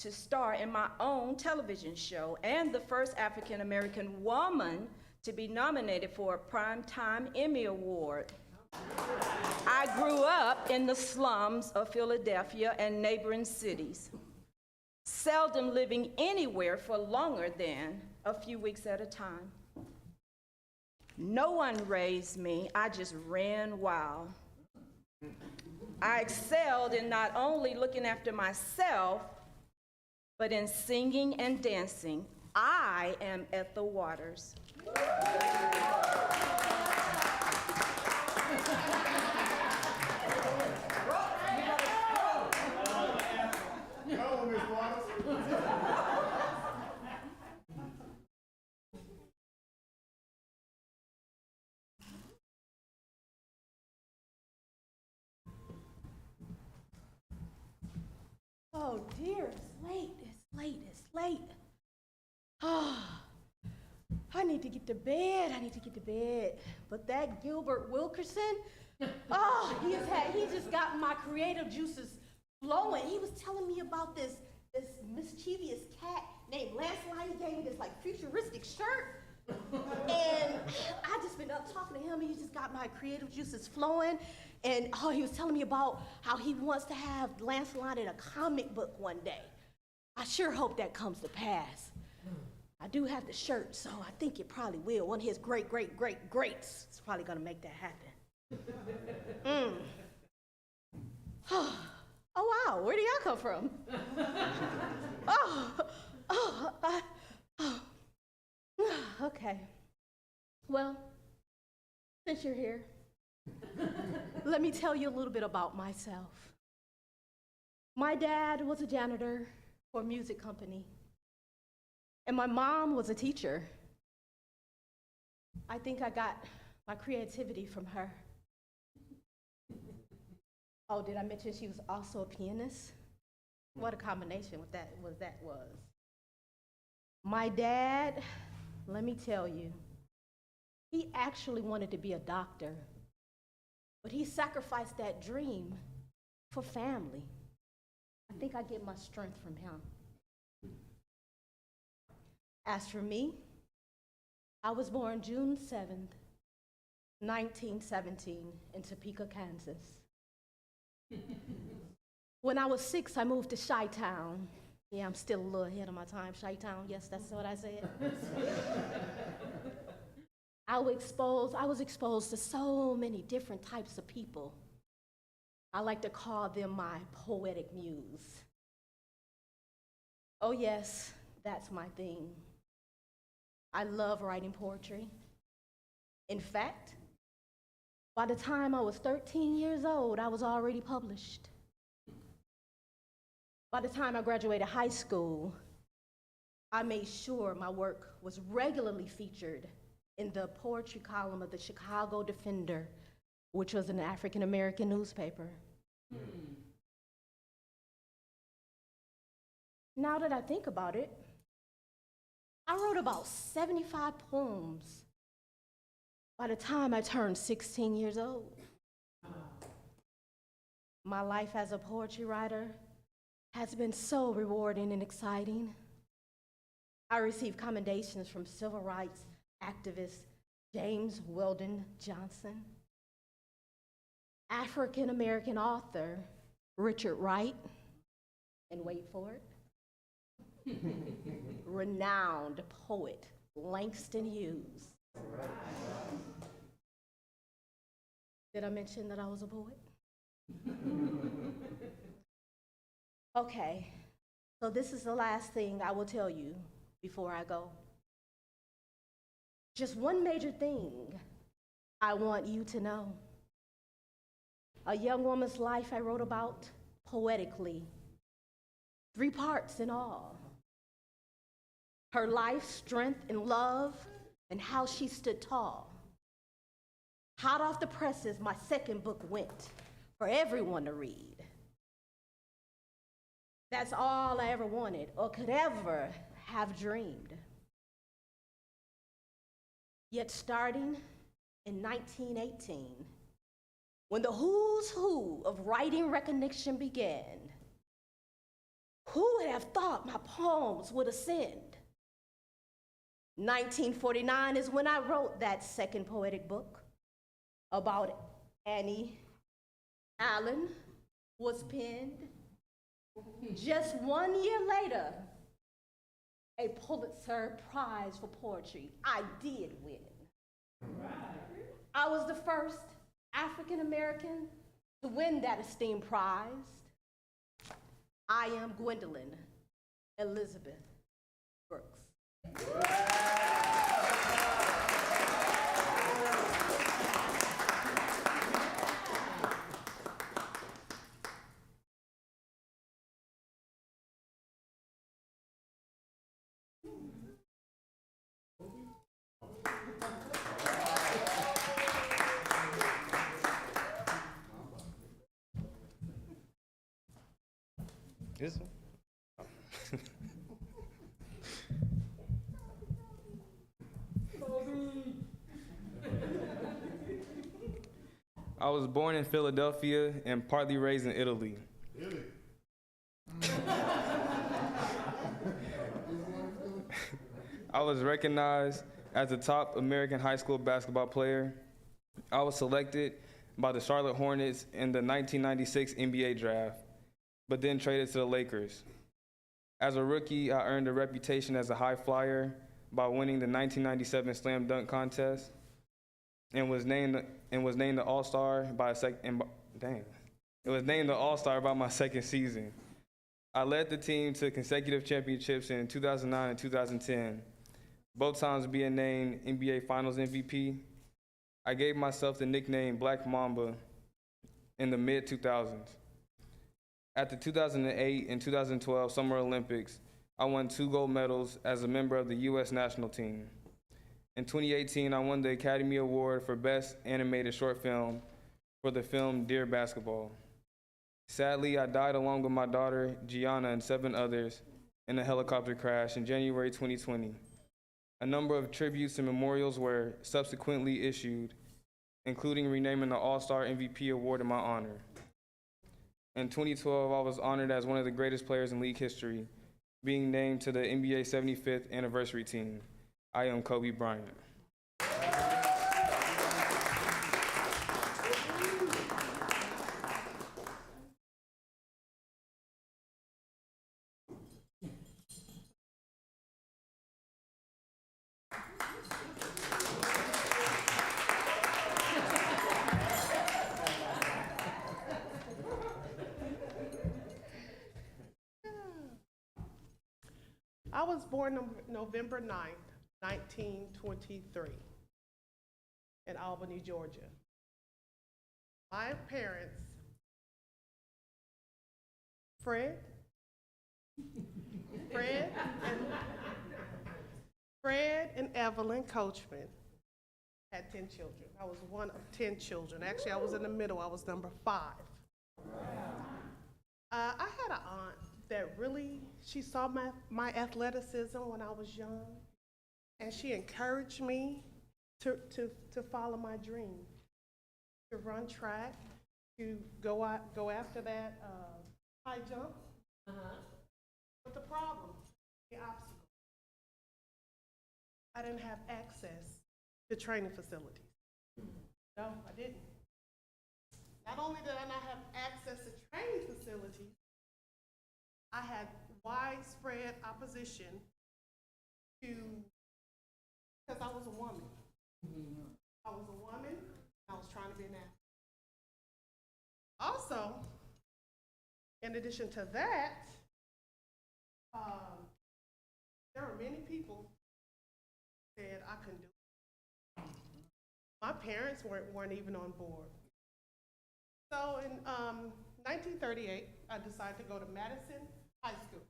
to star in my own television show and the first African American woman to be nominated for a Primetime Emmy Award. I grew up in the slums of Philadelphia and neighboring cities, seldom living anywhere for longer than a few weeks at a time. No one raised me, I just ran wild. I excelled in not only looking after myself, but in singing and dancing. I am Ethel Waters. Oh dear, it's late, it's late, it's late. Oh, I need to get to bed, But that Gilbert Wilkerson, oh, he just got my creative juices flowing. He was telling me about this mischievous cat named Lancelot. He gave me this like futuristic shirt. And I just been up talking to him, and he just got my creative juices flowing. And oh, he was telling me about how he wants to have Lancelot in a comic book one day. I sure hope that comes to pass. I do have the shirt, so I think it probably will. One of his greats is probably gonna make that happen. Oh wow, where do y'all come from? Okay. Well, since you're here, let me tell you a little bit about myself. My dad was a janitor for a music company, and my mom was a teacher. I think I got my creativity from her. Oh, did I mention she was also a pianist? What a combination that was. My dad, let me tell you, he actually wanted to be a doctor, but he sacrificed that dream for family. I think I get my strength from him. As for me, I was born June 7th, 1917, in Topeka, Kansas. When I was 6, I moved to Chi-Town. Yeah, I'm still a little ahead of my time. Chi-Town, yes, that's what I said. I was exposed to so many different types of people. I like to call them my poetic muse. Oh yes, that's my thing. I love writing poetry. In fact, by the time I was 13 years old, I was already published. By the time I graduated high school, I made sure my work was regularly featured in the poetry column of the Chicago Defender, which was an African American newspaper. Now that I think about it, I wrote about 75 poems by the time I turned 16 years old. My life as a poetry writer has been so rewarding and exciting. I received commendations from civil rights activist James Weldon Johnson, African American author Richard Wright, and wait for it, renowned poet Langston Hughes. Did I mention that I was a poet? Okay, so this is the last thing I will tell you before I go. Just one major thing I want you to know. A young woman's life I wrote about poetically, 3 parts in all. Her life, strength, and love, and how she stood tall. Hot off the presses, my second book went for everyone to read. That's all I ever wanted or could ever have dreamed. Yet starting in 1918, when the who's who of writing recognition began, Who would have thought my poems would ascend? 1949 is when I wrote that second poetic book about Annie Allen was penned. Just 1 year later, a Pulitzer Prize for poetry I did win. I was the first African American to win that esteemed prize. I am Gwendolyn Elizabeth Brooks. This one? I was born in Philadelphia and partly raised in Italy. I was recognized as the top American high school basketball player. I was selected by the Charlotte Hornets in the 1996 NBA draft, but then traded to the Lakers. As a rookie, I earned a reputation as a high flyer by winning the 1997 Slam Dunk Contest and was named the All-Star by the All-Star by my second season. I led the team to consecutive championships in 2009 and 2010, both times being named NBA Finals MVP. I gave myself the nickname Black Mamba in the mid-2000s. At the 2008 and 2012 Summer Olympics, I won 2 gold medals as a member of the U.S. national team. In 2018, I won the Academy Award for Best Animated Short Film for the film Dear Basketball. Sadly, I died along with my daughter, Gianna, and 7 others in a helicopter crash in January 2020. A number of tributes and memorials were subsequently issued, including renaming the All-Star MVP award in my honor. In 2012, I was honored as one of the greatest players in league history, being named to the NBA 75th anniversary team. I am Kobe Bryant. I was born November 9th, 1923 in Albany, Georgia. My parents, Fred and Evelyn Coachman, had 10 children. I was one of 10 children. Actually, I was in the middle. I was number 5. I had an aunt that really, she saw my athleticism when I was young, and she encouraged me to follow my dream, to run track, to go after that high jump. But the problem, the obstacle, I didn't have access to training facilities. No, I didn't. Not only did I not have access to training facilities, I had widespread opposition because I was a woman. I was a woman, and I was trying to be an athlete. Also, in addition to that, there were many people who said I couldn't do it. My parents weren't even on board. So in 1938, I decided to go to Madison High School.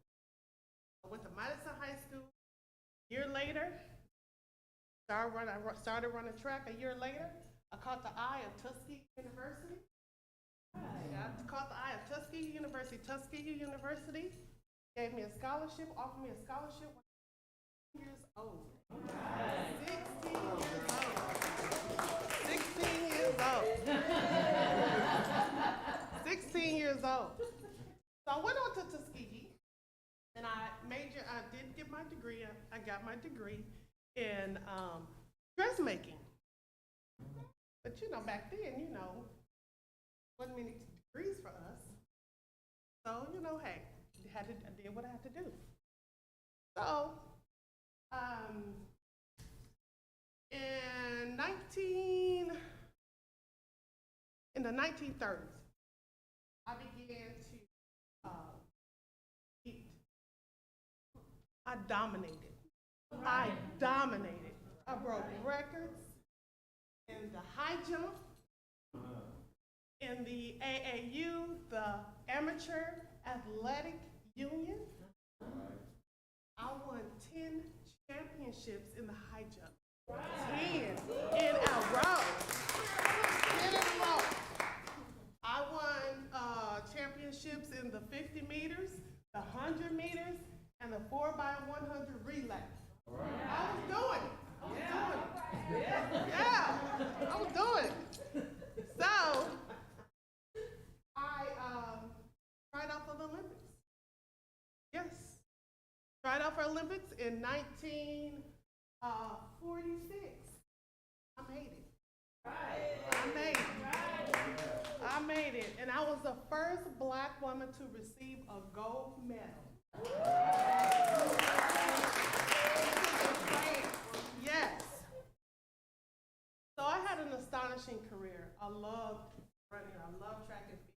I went to Madison High School. A year later, I started running track. A year later, I caught the eye of Tuskegee University. I caught the eye of Tuskegee University. Tuskegee University gave me a scholarship, offered me a scholarship when I was 16 years old. 16 years old. 16 years old. So I went on to Tuskegee, degree. I got my degree in dressmaking. But you know, back then, you know, wasn't many degrees for us. So, you know, hey, I did what I had to do. So, in the 1930s, I began to eat. I dominated. I broke records in the high jump, in the AAU, the Amateur Athletic Union. I won 10 championships in the high jump. 10 in a row. 10 in a row. I won championships in the 50 meters, the 100 meters, and the 4x100 relay. I was doing it. Yeah, I was doing it. So, I tried out for the Olympics. Yes. Tried out for Olympics in 1946. I made it. I made it. And I was the first Black woman to receive a gold medal. Yes. So I had an astonishing career. I loved running. I loved track and field.